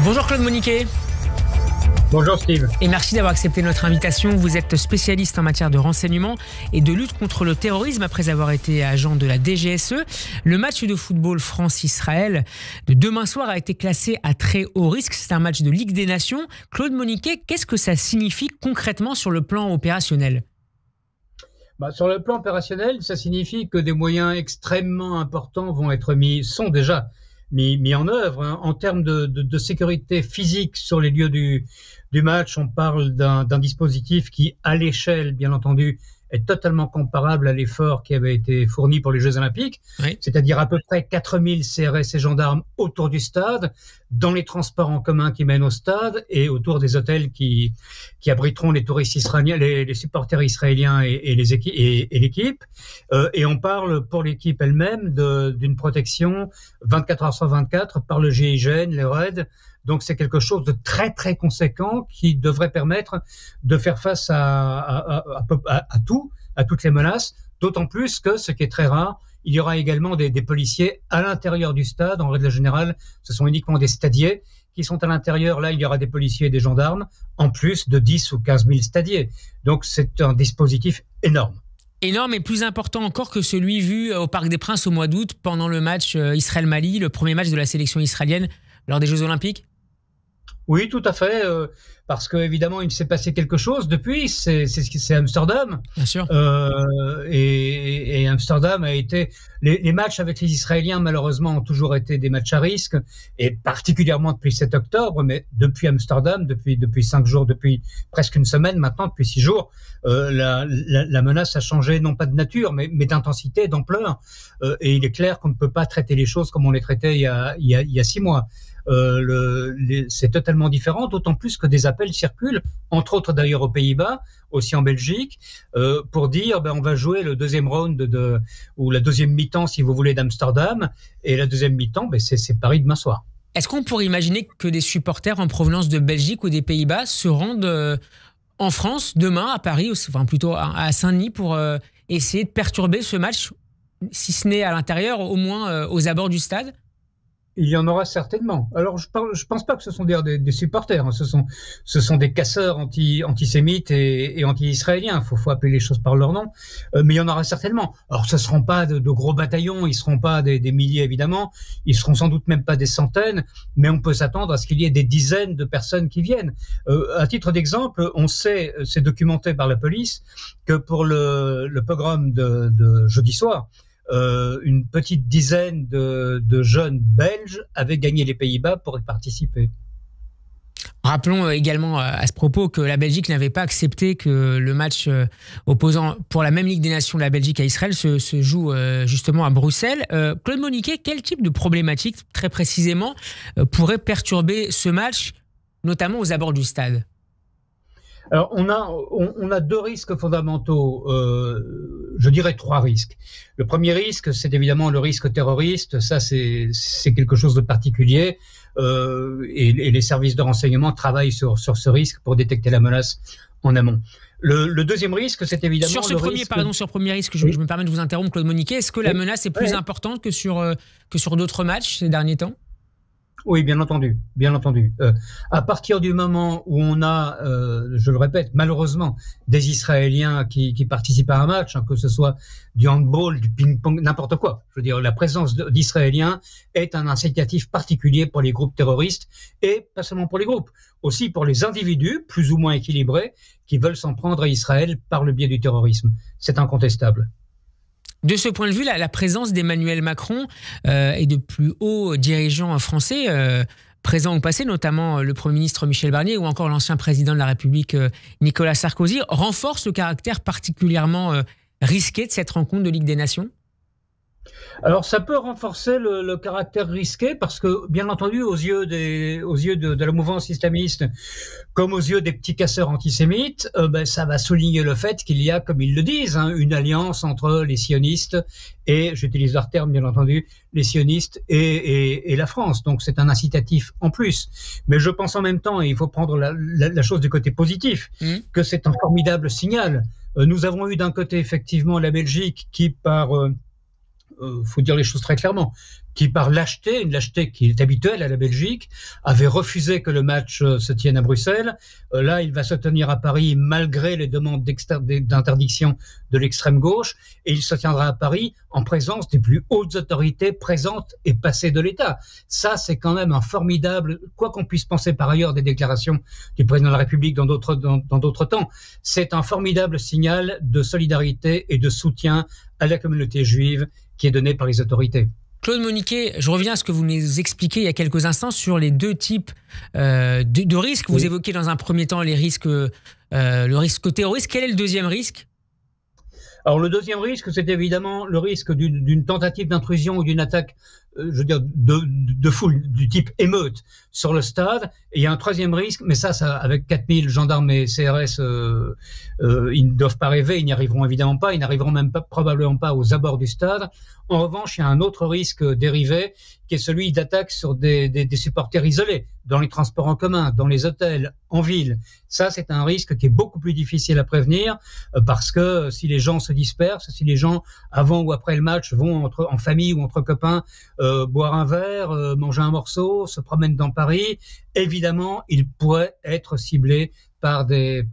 Bonjour Claude Moniquet. Bonjour Steve. Et merci d'avoir accepté notre invitation. Vous êtes spécialiste en matière de renseignement et de lutte contre le terrorisme après avoir été agent de la DGSE. Le match de football France-Israël de demain soir a été classé à très haut risque. C'est un match de Ligue des Nations. Claude Moniquet, qu'est-ce que ça signifie concrètement sur le plan opérationnel ? Sur le plan opérationnel, ça signifie que des moyens extrêmement importants sont déjà mis en œuvre. En termes de sécurité physique sur les lieux du match, on parle d'un dispositif qui, à l'échelle, bien entendu, est totalement comparable à l'effort qui avait été fourni pour les Jeux Olympiques, oui. C'est-à-dire à peu près 4000 CRS et gendarmes autour du stade, dans les transports en commun qui mènent au stade et autour des hôtels qui abriteront les touristes israéliens, les supporters israéliens et l'équipe. Et on parle pour l'équipe elle-même d'une protection 24 heures sur 24 par le GIGN, les RAID. Donc c'est quelque chose de très très conséquent qui devrait permettre de faire face à toutes les menaces, d'autant plus que, ce qui est très rare, il y aura également des policiers à l'intérieur du stade. En règle générale, ce sont uniquement des stadiers qui sont à l'intérieur. Là, il y aura des policiers et des gendarmes, en plus de 10 ou 15 000 stadiers. Donc c'est un dispositif énorme. Énorme et plus important encore que celui vu au Parc des Princes au mois d'août pendant le match Israël-Mali, le premier match de la sélection israéliien lors des Jeux Olympiques. Oui, tout à fait, parce que évidemment il s'est passé quelque chose depuis. C'est Amsterdam. Bien sûr. Et Amsterdam a été. Les matchs avec les Israéliens malheureusement ont toujours été des matchs à risque, et particulièrement depuis 7 octobre. Mais depuis Amsterdam, depuis 5 jours, depuis presque une semaine maintenant, depuis 6 jours, la menace a changé, non pas de nature, mais d'intensité, d'ampleur. Et il est clair qu'on ne peut pas traiter les choses comme on les traitait il y a 6 mois. C'est totalement différent, d'autant plus que des appels circulent, entre autres d'ailleurs aux Pays-Bas, aussi en Belgique, pour dire on va jouer le deuxième round ou la deuxième mi-temps, si vous voulez, d'Amsterdam, et la deuxième mi-temps, c'est Paris demain soir. Est-ce qu'on pourrait imaginer que des supporters en provenance de Belgique ou des Pays-Bas se rendent en France demain à Paris, enfin plutôt à Saint-Denis, pour essayer de perturber ce match, si ce n'est à l'intérieur, au moins aux abords du stade ? Il y en aura certainement. Alors, je pense pas que ce sont des supporters. Hein. Ce sont des casseurs antisémites et anti-israéliens. Faut appeler les choses par leur nom. Mais il y en aura certainement. Alors, ce seront pas de gros bataillons. Ils seront pas des milliers, évidemment. Ils seront sans doute même pas des centaines. Mais on peut s'attendre à ce qu'il y ait des dizaines de personnes qui viennent. À titre d'exemple, on sait, c'est documenté par la police, que pour le pogrom de jeudi soir, une petite dizaine de jeunes Belges avaient gagné les Pays-Bas pour y participer. Rappelons également à ce propos que la Belgique n'avait pas accepté que le match opposant pour la même Ligue des Nations de la Belgique à Israël se joue justement à Bruxelles. Claude Moniquet, quel type de problématique très précisément pourrait perturber ce match, notamment aux abords du stade ? Alors, on a 2 risques fondamentaux, je dirais 3 risques. Le premier risque, c'est évidemment le risque terroriste. Ça, c'est quelque chose de particulier, et les services de renseignement travaillent sur ce risque pour détecter la menace en amont. Le deuxième risque, c'est évidemment sur le premier risque, je me permets de vous interrompre, Claude Moniquet. Est-ce que la menace est plus importante que sur d'autres matchs ces derniers temps ? Oui, bien entendu. À partir du moment où on a, je le répète, malheureusement, des Israéliens qui participent à un match, que ce soit du handball, du ping-pong, n'importe quoi. Je veux dire, la présence d'Israéliens est un incitatif particulier pour les groupes terroristes, et pas seulement pour les groupes, aussi pour les individus, plus ou moins équilibrés, qui veulent s'en prendre à Israël par le biais du terrorisme. C'est incontestable. De ce point de vue, la présence d'Emmanuel Macron et de plus hauts dirigeants français présents ou passés, notamment le Premier ministre Michel Barnier ou encore l'ancien président de la République Nicolas Sarkozy, renforce le caractère particulièrement risqué de cette rencontre de Ligue des Nations ? Alors, ça peut renforcer le caractère risqué parce que, bien entendu, aux yeux de la mouvance islamiste, comme aux yeux des petits casseurs antisémites, ça va souligner le fait qu'il y a, comme ils le disent, une alliance entre les sionistes et, j'utilise leur terme, bien entendu, les sionistes et la France. Donc, c'est un incitatif en plus. Mais je pense en même temps, et il faut prendre la chose du côté positif, que c'est un formidable signal. Nous avons eu d'un côté, effectivement, la Belgique qui, faut dire les choses très clairement, qui par lâcheté, une lâcheté qui est habituelle à la Belgique, avait refusé que le match se tienne à Bruxelles. Là, il va se tenir à Paris malgré les demandes d'interdiction de l'extrême gauche, et il se tiendra à Paris en présence des plus hautes autorités présentes et passées de l'État. Ça, c'est quand même un formidable, quoi qu'on puisse penser par ailleurs des déclarations du président de la République dans d'autres temps, c'est un formidable signal de solidarité et de soutien à la communauté juive qui est donné par les autorités. Claude Moniquet, je reviens à ce que vous nous expliquiez il y a quelques instants sur les deux types de risques. Vous évoquez dans un premier temps le risque terroriste. Quel est le deuxième risque ? Alors le deuxième risque, c'est évidemment le risque d'une tentative d'intrusion ou d'une attaque, je veux dire, de foule, du type émeute sur le stade. Et il y a un troisième risque, mais ça avec 4000 gendarmes et CRS, ils ne doivent pas rêver, ils n'y arriveront évidemment pas, ils n'arriveront même pas, probablement pas aux abords du stade. En revanche, il y a un autre risque dérivé, qui est celui d'attaque sur des supporters isolés, dans les transports en commun, dans les hôtels, en ville. Ça, c'est un risque qui est beaucoup plus difficile à prévenir, parce que si les gens se dispersent, si les gens, avant ou après le match, vont en famille ou entre copains, boire un verre, manger un morceau, se promènent dans Paris, évidemment, ils pourraient être ciblés par des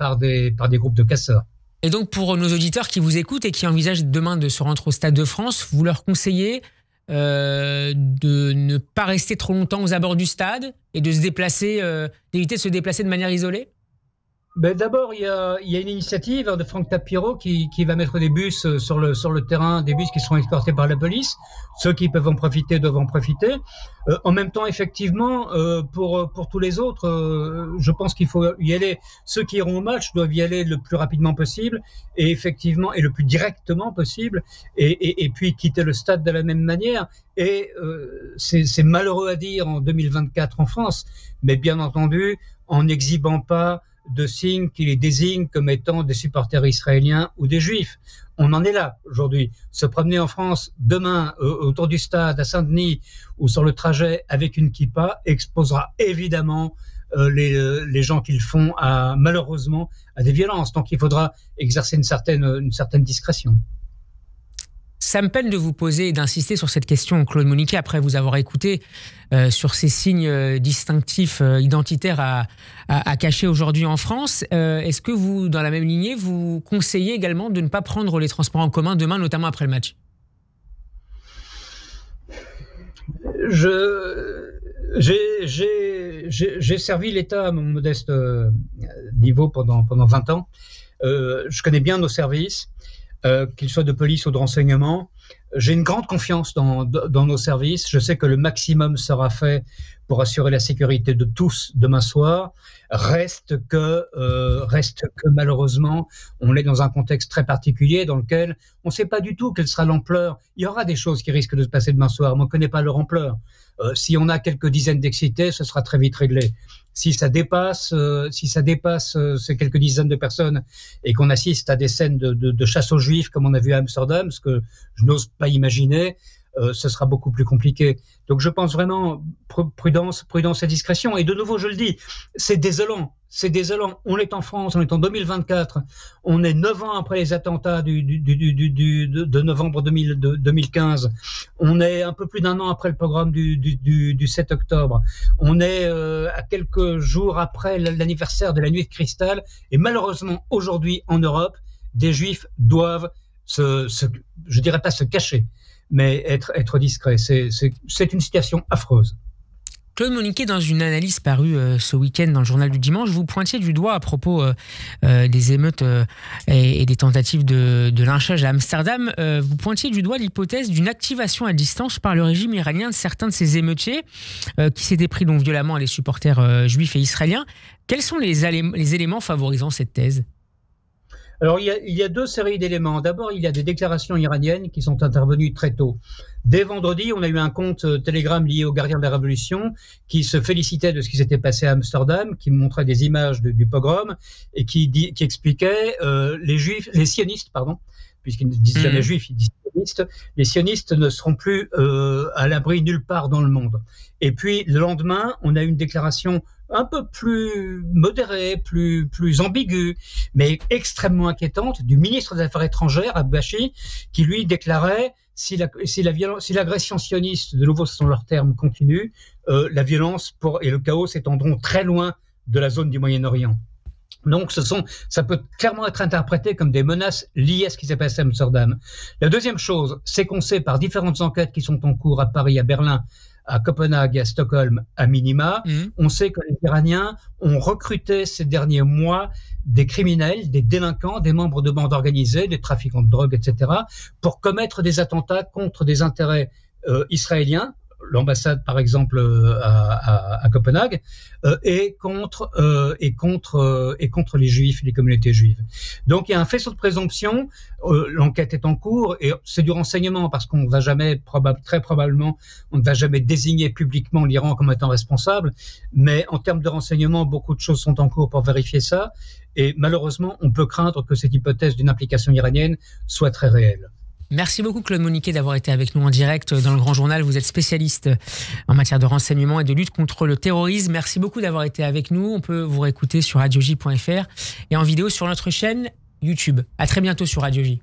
groupes de casseurs. Et donc, pour nos auditeurs qui vous écoutent et qui envisagent demain de se rendre au Stade de France, vous leur conseillez de ne pas rester trop longtemps aux abords du stade et de se déplacer, d'éviter de se déplacer de manière isolée ? Ben d'abord, il y a une initiative de Franck Tapiro qui va mettre des bus sur le terrain, des bus qui seront escortés par la police. Ceux qui peuvent en profiter doivent en profiter. En même temps, effectivement, pour tous les autres, je pense qu'il faut y aller. Ceux qui iront au match doivent y aller le plus rapidement possible et effectivement et le plus directement possible, et puis quitter le stade de la même manière. Et c'est malheureux à dire en 2024 en France, mais bien entendu, en n'exhibant pas de signes qui les désignent comme étant des supporters israéliens ou des juifs. On en est là aujourd'hui. Se promener en France demain autour du stade à Saint-Denis ou sur le trajet avec une kippa exposera évidemment les gens qui le font malheureusement à des violences. Donc il faudra exercer une certaine discrétion. Ça me peine de vous poser et d'insister sur cette question, Claude Moniquet, après vous avoir écouté sur ces signes distinctifs, identitaires à cacher aujourd'hui en France. Est-ce que vous, dans la même lignée, vous conseillez également de ne pas prendre les transports en commun demain, notamment après le match ? J'ai servi l'État à mon modeste niveau pendant 20 ans. Je connais bien nos services. Qu'ils soient de police ou de renseignement. J'ai une grande confiance dans nos services. Je sais que le maximum sera fait pour assurer la sécurité de tous demain soir. Reste que malheureusement, on est dans un contexte très particulier dans lequel on ne sait pas du tout quelle sera l'ampleur. Il y aura des choses qui risquent de se passer demain soir, mais on ne connaît pas leur ampleur. Si on a quelques dizaines d'excités, ce sera très vite réglé. Si ça dépasse ces quelques dizaines de personnes et qu'on assiste à des scènes de chasse aux juifs comme on a vu à Amsterdam, ce que je n'ose pas imaginer, ce sera beaucoup plus compliqué. Donc je pense vraiment prudence et discrétion. Et de nouveau, je le dis, c'est désolant. On est en France, on est en 2024, on est 9 ans après les attentats de novembre 2015, on est un peu plus d'un an après le pogrom du 7 octobre, on est à quelques jours après l'anniversaire de la nuit de cristal, et malheureusement aujourd'hui en Europe, des Juifs doivent je dirais pas se cacher, mais être discrets. C'est une situation affreuse. Claude Moniquet, dans une analyse parue ce week-end dans le journal du dimanche, vous pointiez du doigt à propos des émeutes et des tentatives de lynchage à Amsterdam. Vous pointiez du doigt l'hypothèse d'une activation à distance par le régime iranien de certains de ces émeutiers qui s'étaient pris donc violemment à les supporters juifs et israéliens. Quels sont les éléments favorisant cette thèse ? Alors, il y a deux séries d'éléments. D'abord, il y a des déclarations iraniennes qui sont intervenues très tôt. Dès vendredi, on a eu un compte Telegram lié aux gardiens de la Révolution qui se félicitait de ce qui s'était passé à Amsterdam, qui montrait des images du pogrom et qui expliquait les sionistes, puisqu'ils ne disent jamais juifs, ils disent sionistes. Les sionistes ne seront plus à l'abri nulle part dans le monde. Et puis, le lendemain, on a une déclaration un peu plus modérée, plus ambiguë, mais extrêmement inquiétante du ministre des Affaires étrangères, Abbashi, qui lui déclarait si l'agression sioniste, de nouveau ce sont leurs termes, continue, la violence et le chaos s'étendront très loin de la zone du Moyen-Orient. Donc ça peut clairement être interprété comme des menaces liées à ce qui s'est passé à Amsterdam. La deuxième chose, c'est qu'on sait par différentes enquêtes qui sont en cours à Paris, à Berlin, à Copenhague et à Stockholm à minima, on sait que les Iraniens ont recruté ces derniers mois des criminels, des délinquants, des membres de bandes organisées, des trafiquants de drogue, etc., pour commettre des attentats contre des intérêts israéliens, l'ambassade par exemple à Copenhague, et contre les juifs, les communautés juives. Donc il y a un faisceau de présomption, l'enquête est en cours et c'est du renseignement parce qu'on ne va jamais, très probablement, on ne va jamais désigner publiquement l'Iran comme étant responsable, mais en termes de renseignement, beaucoup de choses sont en cours pour vérifier ça et malheureusement on peut craindre que cette hypothèse d'une implication iranienne soit très réelle. Merci beaucoup Claude Moniquet d'avoir été avec nous en direct dans le Grand Journal. Vous êtes spécialiste en matière de renseignement et de lutte contre le terrorisme. Merci beaucoup d'avoir été avec nous. On peut vous réécouter sur radioj.fr et en vidéo sur notre chaîne YouTube. À très bientôt sur Radio J.